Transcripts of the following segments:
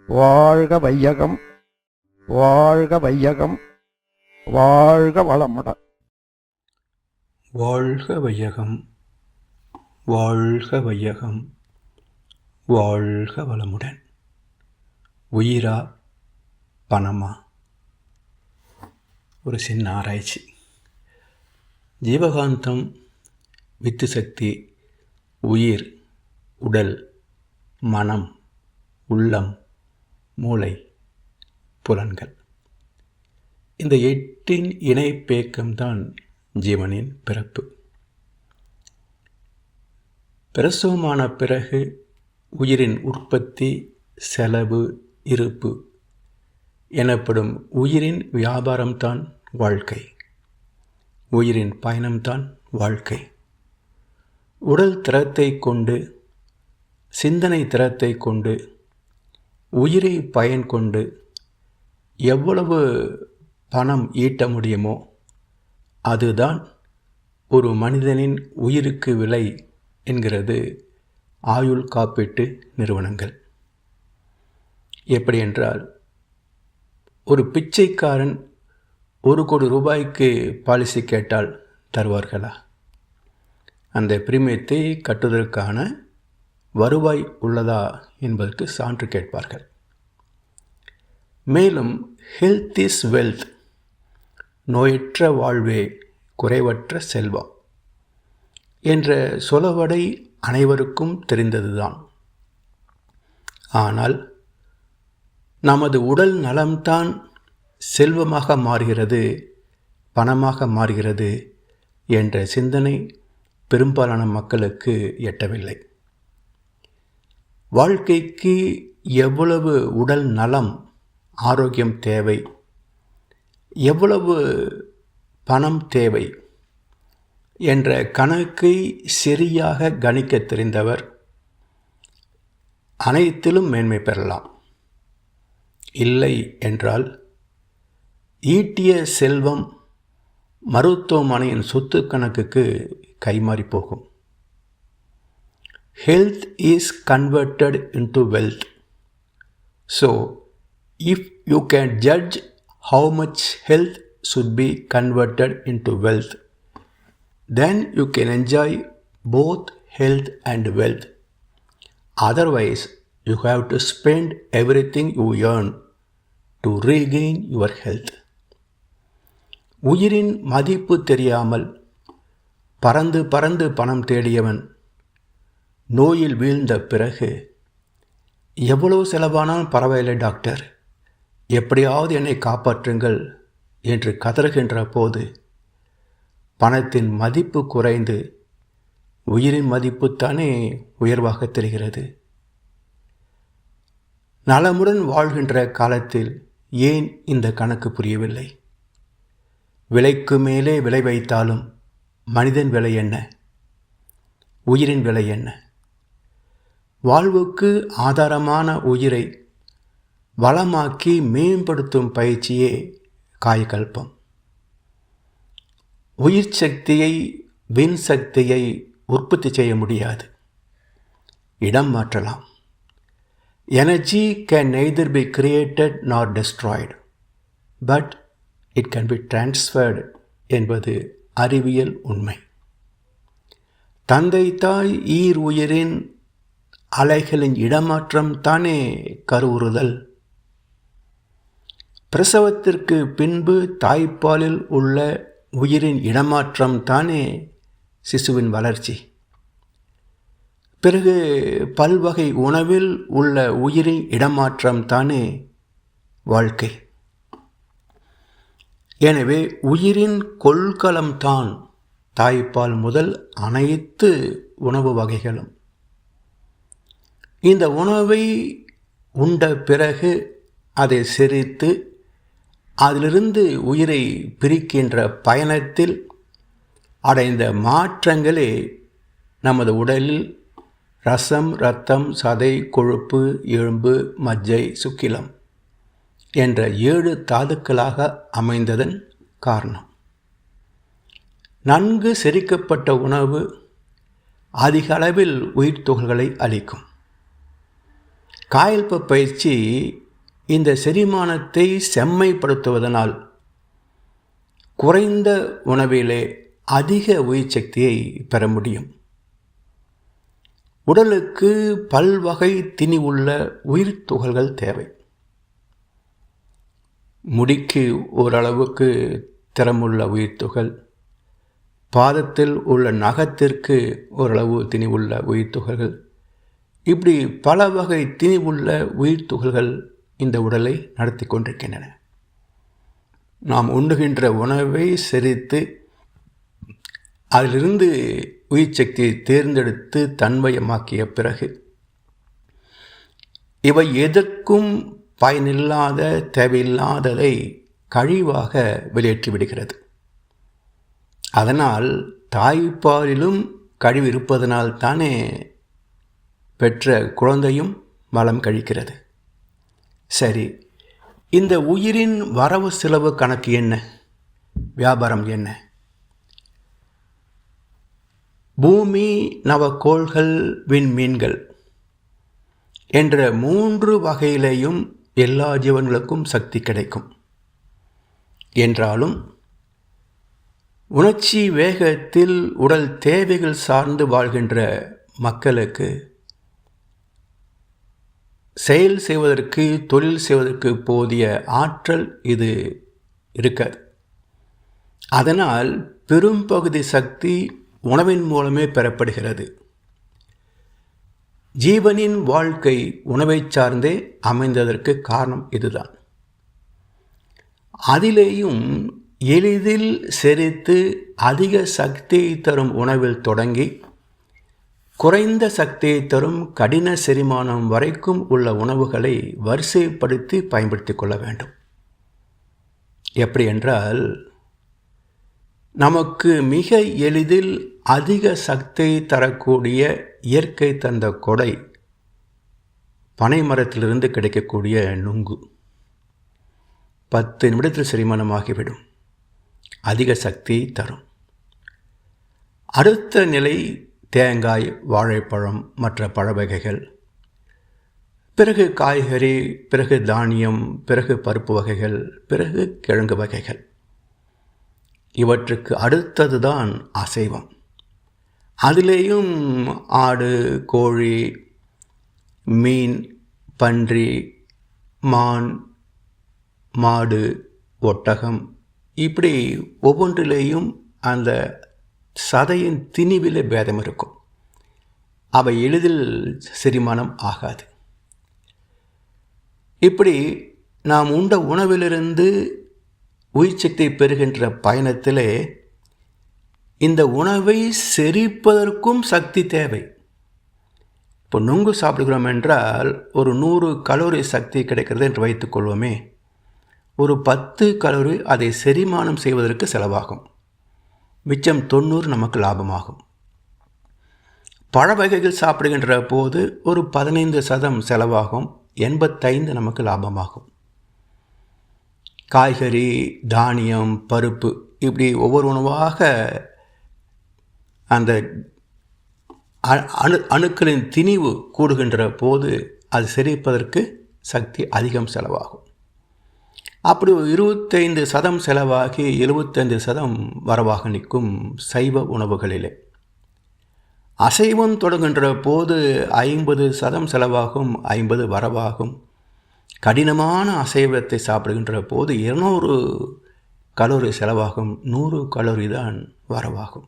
வாழ்க வையகம், வாழ்க வையகம், வாழ்க வளமுடன். வாழ்க வையகம், வாழ்க வையகம், வாழ்க வளமுடன். உயிரா பணமா? ஒரு சின்ன ஆராய்ச்சி. ஜீவகாந்தம், வித்து சக்தி, உயிர், உடல், மனம், உள்ளம், மூளை, புலன்கள், இந்த 8 இணைப்பேக்கம்தான் ஜீவனின் பிறப்பு. பிரசவமான பிறகு உயிரின் உற்பத்தி, செலவு, இருப்பு எனப்படும் உயிரின் வியாபாரம்தான் வாழ்க்கை. உயிரின் பயணம்தான் வாழ்க்கை. உடல் திறத்தை கொண்டு, சிந்தனை திறத்தை கொண்டு, உயிரை பயன் கொண்டு எவ்வளவு பணம் ஈட்ட முடியுமோ அதுதான் ஒரு மனிதனின் உயிருக்கு விலை என்கிறது ஆயுள் காப்பீட்டு நிறுவனங்கள். எப்படி என்றால், ஒரு பிச்சைக்காரன் 1 கோடி ரூபாய்க்கு பாலிசி கேட்டால் தருவார்களா? அந்த பிரீமியத்தை கட்டுவதற்கான வருவாய் உள்ளதா என்பதற்கு சான்று கேட்பார்கள். மேலும் ஹெல்த் இஸ் வெல்த், நோயற்ற வாழ்வே குறைவற்ற செல்வம் என்ற சொலவடை அனைவருக்கும் தெரிந்ததுதான். ஆனால் நமது உடல் நலம்தான் செல்வமாக மாறுகிறது, பணமாக மாறுகிறது என்ற சிந்தனை பெரும்பாலான மக்களுக்கு எட்டவில்லை. வாழ்க்கைக்கு எவ்வளவு உடல் நலம், ஆரோக்கியம் தேவை, எவ்வளவு பணம் தேவை என்ற கணக்கை சரியாக கணிக்க தெரிந்தவர் அனைத்திலும் மேன்மை பெறலாம். இல்லை என்றால் ஈட்டிய செல்வம் மருத்துவமனையின் சொத்து கணக்குக்கு கைமாறி போகும். Health is converted into wealth. So, if you can judge how much health should be converted into wealth, then you can enjoy both health and wealth. Otherwise, you have to spend everything you earn to regain your health. உயிரின் மதிப்பு தெரியாமல் பறந்து பறந்து பணம் தேடியவன் நோயில் வீழ்ந்த பிறகு, எவ்வளவு செலவானாலும் பரவாயில்லை டாக்டர், எப்படியாவது என்னை காப்பாற்றுங்கள் என்று கதறுகின்ற போது பணத்தின் மதிப்பு குறைந்து உயிரின் மதிப்புத்தானே உயர்வாக தெரிகிறது. நலமுடன் வாழ்கின்ற காலத்தில் ஏன் இந்த கணக்கு புரியவில்லை? விலைக்கு மேலே விலை வைத்தாலும் மனிதன் விலை என்ன? உயிரின் விலை என்ன? வாழ்வுக்கு ஆதாரமான உயிரை வளமாக்கி மேம்படுத்தும் பயிற்சியே காயகல்பம். உயிர் சக்தியை, வின் சக்தியை உற்பத்தி செய்ய முடியாது, இடம் மாற்றலாம். Energy can neither be created நார் destroyed, but it can be transferred என்பது அறிவியல் உண்மை. தந்தை தாய் ஈர் உயிரின் அலைகளின் இடமாற்றம் தானே கருவுறுதல். பிரசவத்திற்கு பின்பு தாய்ப்பாலில் உள்ள உயிரின் இடமாற்றம் தானே சிசுவின் வளர்ச்சி. பிறகு பல்வகை உணவில் உள்ள உயிரின் இடமாற்றம் தானே வாழ்க்கை. எனவே உயிரின் கொள்கலம்தான் தாய்ப்பால் முதல் அனைத்து உணவு வகைகளும். இந்த உணவை உண்ட பிறகு அதை செரித்து அதிலிருந்து உயிரை பிரிக்கின்ற பயணத்தில் அடைந்த மாற்றங்களே நமது உடலில் இரத்தம், சதை, கொழுப்பு, எலும்பு, மஜ்ஜை, சுக்கிலம் என்ற 7 தாதுக்களாக அமைந்ததன் காரணம். நன்கு செரிக்கப்பட்ட உணவு அதிக அளவில் உயிர் துகள்களை அளிக்கும். காயல்ப பயிற்சி இந்த செரிமானத்தை செம்மைப்படுத்துவதனால் குறைந்த உணவிலே அதிக உயிர் சக்தியை பெற முடியும். உடலுக்கு பல்வகை திணிவுள்ள உயிர் துகள்கள் தேவை. முடிக்கு ஓரளவுக்கு திறமுள்ள உயிர் துகள், பாதத்தில் உள்ள நகத்திற்கு ஓரளவு திணிவுள்ள உயிர் துகள்கள், இப்படி பல வகை திணிவுள்ள உயிர் துகள்கள் இந்த உடலை நடத்தி கொண்டிருக்கின்றன. நாம் உண்ணுகின்ற உணவை செரித்து அதிலிருந்து உயிர் சக்தியை தேர்ந்தெடுத்து தன்மயமாக்கிய பிறகு இவை எதற்கும் பயனில்லாத தேவையில்லாததை கழிவாக வெளியேற்றிவிடுகிறது. அதனால் தாய்ப்பாலிலும் கழிவு இருப்பதனால் தானே பெற்ற குழந்தையும் மலம் கழிக்கிறது. சரி, இந்த உயிரின் வரவு செலவு கணக்கு என்ன? வியாபாரம் என்ன? பூமி, நவக்கோள்கள், விண்மீன்கள் என்ற 3 வகையிலேயும் எல்லா ஜீவன்களுக்கும் சக்தி கிடைக்கும். என்றாலும் உணர்ச்சி வேகத்தில் உடல் தேவைகள் சார்ந்து வாழ்கின்ற மக்களுக்கு செயல் செய்வதற்கு, தொழில் செய்வதற்கு போதிய ஆற்றல் இது இருக்காது. அதனால் பெரும்பகுதி சக்தி உணவின் மூலமே பெறப்படுகிறது. ஜீவனின் வாழ்க்கை உணவை சார்ந்தே அமைந்ததற்கு காரணம் இதுதான். அதிலேயும் எளிதில் செரித்து அதிக சக்தியை தரும் உணவில் தொடங்கி குறைந்த சக்தியை தரும் கடின செரிமானம் வரைக்கும் உள்ள உணவுகளை வரிசைப்படுத்தி பயன்படுத்தி கொள்ள வேண்டும். எப்படி என்றால், நமக்கு மிக எளிதில் அதிக சக்தியை தரக்கூடிய இயற்கை தந்த கொடை பனை மரத்திலிருந்து கிடைக்கக்கூடிய நுங்கு. 10 நிமிடத்தில் செரிமானமாகிவிடும், அதிக சக்தியை தரும். அடுத்த நிலை தேங்காய், வாழைப்பழம், மற்ற பழ வகைகள், பிறகு காய்கறி, பிறகு தானியம், பிறகு பருப்பு வகைகள், பிறகு கிழங்கு வகைகள். இவற்றுக்கு அடுத்ததுதான் அசைவம். அதிலேயும் ஆடு, கோழி, மீன், பன்றி, மான், மாடு, ஒட்டகம், இப்படி ஒவ்வொன்றிலேயும் அந்த சதையின் திணிவிலே பேதம் இருக்கும். அவை எளிதில் செரிமானம் ஆகாது. இப்படி நாம் உண்ட உணவிலிருந்து உயிர் சக்தி பெறுகின்ற பயணத்திலே இந்த உணவை செரிப்பதற்கும் சக்தி தேவை. இப்போ நுங்கு சாப்பிடுகிறோம் என்றால் ஒரு 100 கலோரி சக்தி கிடைக்கிறது என்று வைத்துக்கொள்வோமே. ஒரு 10 கலோரி அதை செரிமானம் செய்வதற்கு செலவாகும். மிச்சம் 90 நமக்கு லாபமாகும். பழ வகைகள் சாப்பிடுகின்ற போது ஒரு 15% செலவாகும், 85 நமக்கு லாபமாகும். காய்கறி, தானியம், பருப்பு, இப்படி ஒவ்வொரு உணவாக அந்த அணுக்களின் திணிவு கூடுகின்ற போது அது செரிப்பதற்கு சக்தி அதிகம் செலவாகும். அப்படி 25% செலவாகி 75% வரவாக நிற்கும் சைவ உணவுகளிலே. அசைவம் தொடங்குகின்ற போது 50% செலவாகும், 50 வரவாகும். கடினமான அசைவத்தை சாப்பிடுகின்ற போது 200 கலோரி செலவாகும், 100 கலோரி தான் வரவாகும்.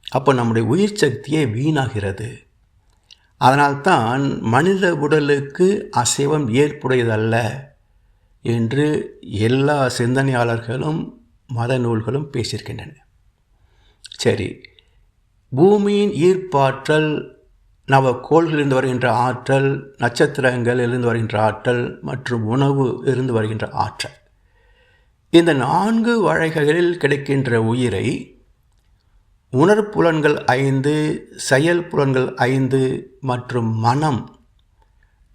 அப்போ நம்முடைய உயிர் சக்தியே வீணாகிறது. அதனால்தான் மனித உடலுக்கு அசைவம் ஏற்புடையதல்ல என்று எல்லா சிந்தனையாளர்களும் மத நூல்களும் பேசியிருக்கின்றன. சரி, பூமியின் ஈர்ப்பாற்றல், நவக்கோள்களிலிருந்து வருகின்ற ஆற்றல், நட்சத்திரங்களிலிருந்து வருகின்ற ஆற்றல் மற்றும் உணவு இருந்து வருகின்ற ஆற்றல், இந்த 4 வகைகளில் கிடைக்கின்ற உயிரை உணர்புலன்கள் 5, செயல் புலன்கள் 5 மற்றும் மனம்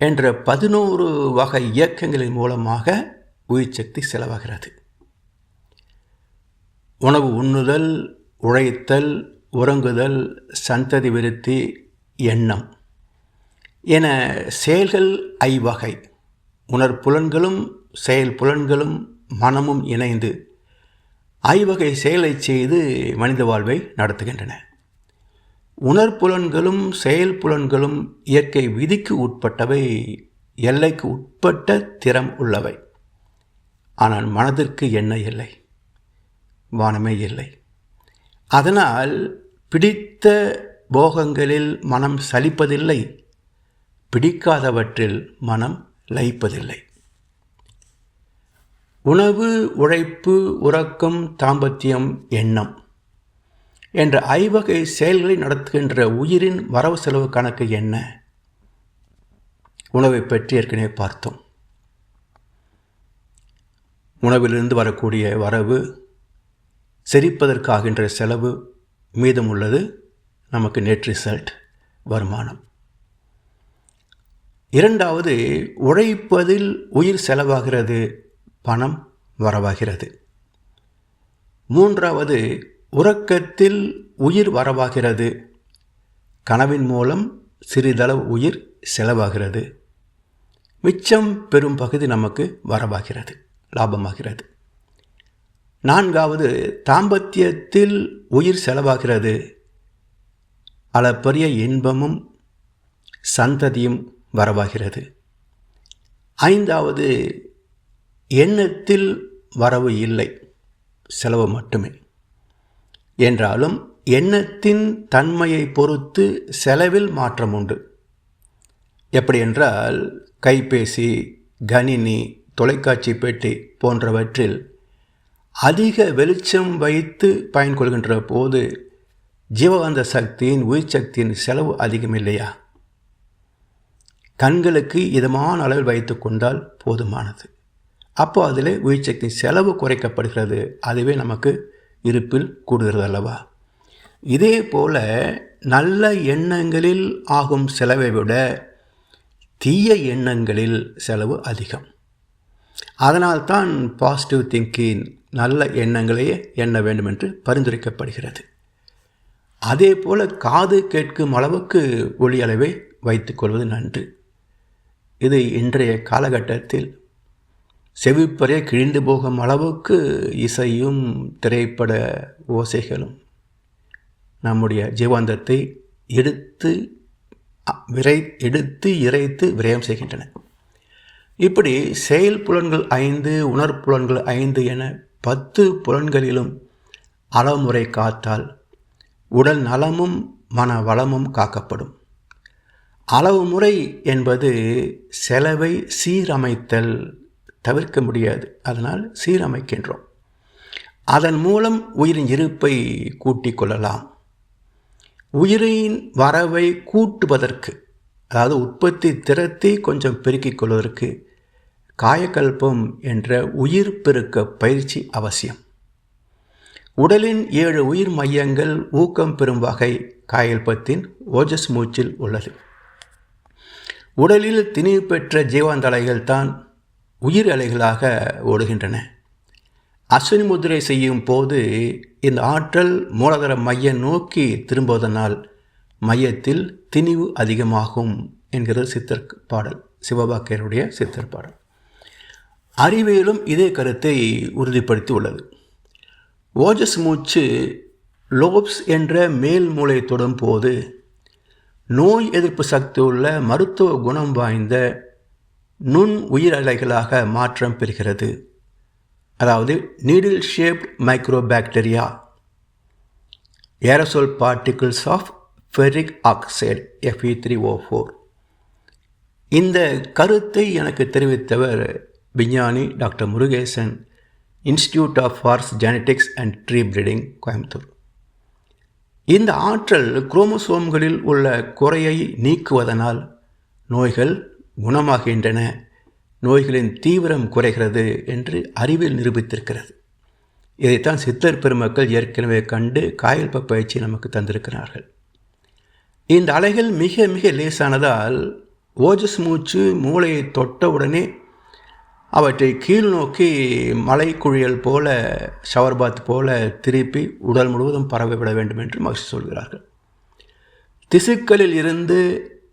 என்ற 11 வகை இயக்கங்களின் மூலமாக உயிர் சக்தி செலவாகிறது. உணவு உண்ணுதல், உழைத்தல், உறங்குதல், சந்ததி விருத்தி, எண்ணம், என செயல்கள் ஐவகை. உணர்புலன்களும் செயல் புலன்களும் மனமும் இணைந்து ஐவகை செயலை செய்து மனித வாழ்வை நடத்துகின்றன. உணர்புலன்களும் செயல் புலன்களும் இயற்கை விதிக்கு உட்பட்டவை, எல்லைக்கு உட்பட்ட திறம் உள்ளவை. ஆனால் மனதிற்கு என்ன இல்லை? வானமே இல்லை. அதனால் பிடித்த போகங்களில் மனம் சலிப்பதில்லை, பிடிக்காதவற்றில் மனம் லயிப்பதில்லை. உணவு, உழைப்பு, உறக்கம், தாம்பத்தியம், எண்ணம் என்ற ஐவகை செயல்களை நடத்துகின்ற உயிரின் வரவு செலவு கணக்கு என்ன? உணவை பற்றி ஏற்கனவே பார்த்தோம். உணவிலிருந்து வரக்கூடிய வரவு, செரிப்பதற்காகின்ற செலவு, மீதம் உள்ளது நமக்கு நெட் ரிசல்ட், வருமானம். இரண்டாவது, உழைப்பதில் உயிர் செலவாகிறது, பணம் வரவாகிறது. மூன்றாவது, உறக்கத்தில் உயிர் வரவாகிறது, கனவின் மூலம் சிறிதளவு உயிர் செலவாகிறது. மிச்சம் பெரும் பகுதி நமக்கு வரவாகிறது, லாபமாகிறது. நான்காவது, தாம்பத்தியத்தில் உயிர் செலவாகிறது, அளப்பரிய இன்பமும் சந்ததியும் வரவாகிறது. ஐந்தாவது, எண்ணத்தில் வரவு இல்லை, செலவு மட்டுமே. என்றாலும் எண்ணத்தின் தன்மையை பொறுத்து செலவில் மாற்றம் உண்டு. எப்படி என்றால், கைபேசி, கணினி, தொலைக்காட்சி பெட்டி போன்றவற்றில் அதிக வெளிச்சம் வைத்து பயன்கொள்கின்ற போது ஜீவகாந்த சக்தியின், உயிர் சக்தியின் செலவு அதிகம் இல்லையா? கண்களுக்கு இதமான அளவில் வைத்து கொண்டால் போதுமானது. அப்போ அதில் உயிர் சக்தியின் செலவு குறைக்கப்படுகிறது, அதுவே நமக்கு இருப்பில் கூடுகிறது அல்லவா? இதே போல நல்ல எண்ணங்களில் ஆகும் செலவை விட தீய எண்ணங்களில் செலவு அதிகம். அதனால்தான் பாசிட்டிவ் திங்கிங், நல்ல எண்ணங்களையே எண்ண வேண்டும் என்று பரிந்துரைக்கப்படுகிறது. அதே போல் காது கேட்கும் அளவுக்கு ஒளி அளவை வைத்துக்கொள்வது நன்று. இது இன்றைய காலகட்டத்தில் செவிப்பறைய கிழிந்து போகும் அளவுக்கு இசையும் திரைப்பட ஓசைகளும் நம்முடைய ஜீவாந்தத்தை எடுத்து இறைத்து விரயம் செய்கின்றன. இப்படி செயல் புலன்கள் 5, உணர்ப்புலன்கள் 5 என 10 புலன்களிலும் அளவுமுறை காத்தால் உடல் நலமும் மன வளமும் காக்கப்படும். அளவுமுறை என்பது செலவை சீரமைத்தல், தவிர்க்க முடியாது. அதனால் சீரமைக்கின்றோம். அதன் மூலம் உயிரின் இருப்பை கூட்டிக் கொள்ளலாம். உயிரின் வரவை கூட்டுவதற்கு, அதாவது உற்பத்தி திறத்தை கொஞ்சம் பெருக்கிக் கொள்வதற்கு காயகல்பம் என்ற உயிர் பெருக்க பயிற்சி அவசியம். உடலின் 7 உயிர் மையங்கள் ஊக்கம் பெறும் வகை காயகல்பத்தின் ஓஜஸ் மூச்சில் உள்ளது. உடலில் திணிவு பெற்ற ஜீவாந்த அலைகள் தான் உயிர் அலைகளாக ஓடுகின்றன. அஸ்வினி முத்திரை செய்யும் போது இந்த ஆற்றல் மூலாதார மையம் நோக்கி திரும்புவதனால் மையத்தில் திணிவு அதிகமாகும் என்கிறது சித்தர் பாடல், சிவபாக்கியருடைய சித்தர் பாடல். அறிவியலும் இதே கருத்தை உறுதிப்படுத்தி உள்ளது. ஓஜஸ் மூச்சு லோப்ஸ் என்ற மேல் மூளை தொடும் போது நோய் எதிர்ப்பு சக்தி உள்ள மருத்துவ குணம் வாய்ந்த நுண் உயிர் அலைகளாக மாற்றம் பெறுகிறது. அதாவது needle shaped microbacteria, aerosol particles of ferric oxide Fe3O4. இந்த கருத்தை எனக்கு தெரிவித்தவர் விஞ்ஞானி doctor Murugesan, institute of forest genetics and tree breeding, Coimbatore. இந்த ஆற்றல் குரோமோசோம்களில் உள்ள குறையை நீக்குவதனால் நோய்கள் குணமாகின்றன, நோய்களின் தீவிரம் குறைகிறது என்று அறிவியல் நிரூபித்திருக்கிறது. இதைத்தான் சித்தர் பெருமக்கள் ஏற்கனவே கண்டு காயல்ப பயிற்சி நமக்கு தந்திருக்கிறார்கள். இந்த அலைகள் மிக மிக லேசானதால் ஓஜஸ் மூச்சு மூளையை தொட்டவுடனே அவற்றை கீழ் நோக்கி மலை குழியல் போல, ஷவர் பாத் போல திருப்பி உடல் முழுவதும் பரவிவிட வேண்டும் என்று மகிழ்ச்சி சொல்கிறார்கள். திசுக்களில் இருந்து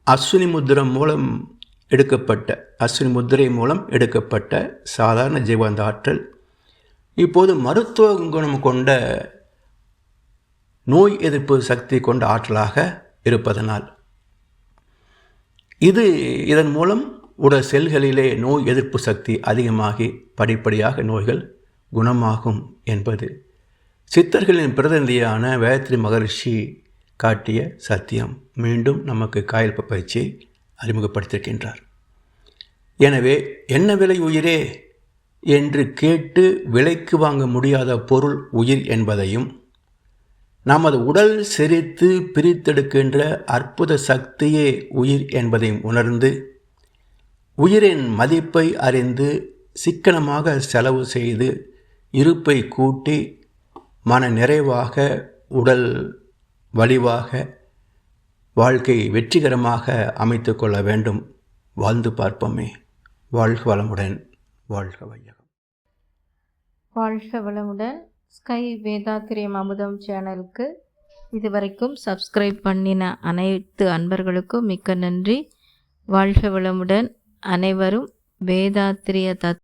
அஸ்வினி முத்திரை மூலம் எடுக்கப்பட்ட சாதாரண ஜீவாந்த ஆற்றல் இப்போது மருத்துவ குணம் கொண்ட நோய் எதிர்ப்பு சக்தி கொண்ட ஆற்றலாக இருப்பதனால் இதன் மூலம் உடல் செல்களிலே நோய் எதிர்ப்பு சக்தி அதிகமாகி படிப்படியாக நோய்கள் குணமாகும் என்பது சித்தர்களின் பிரதிநிதியான வேதத்ரி மகரிஷி காட்டிய சத்தியம். மீண்டும் நமக்கு காயல்ப பயிற்சியை அறிமுகப்படுத்தியிருக்கின்றார். எனவே என்ன விலை உயிரே என்று கேட்டு விலைக்கு வாங்க முடியாத பொருள் உயிர் என்பதையும், நமது உடல் செரித்து பிரித்தெடுக்கின்ற அற்புத சக்தியே உயிர் என்பதையும் உணர்ந்து, உயிரின் மதிப்பை அறிந்து சிக்கனமாக செலவு செய்து இருப்பை கூட்டி மன நிறைவாக உடல் வலிவாக வாழ்க்கை வெற்றிகரமாக அமைத்து கொள்ள வேண்டும். வாழ்ந்து பார்ப்போமே. வாழ்க வளமுடன். வாழ்க வையகம். வாழ்க வளமுடன். ஸ்கை வேதாத்திரியம் அமுதம் சேனலுக்கு இதுவரைக்கும் சப்ஸ்கிரைப் பண்ணின அனைத்து அன்பர்களுக்கும் மிக்க நன்றி. வாழ்க வளமுடன். அனைவரும் வேதாத்திரிய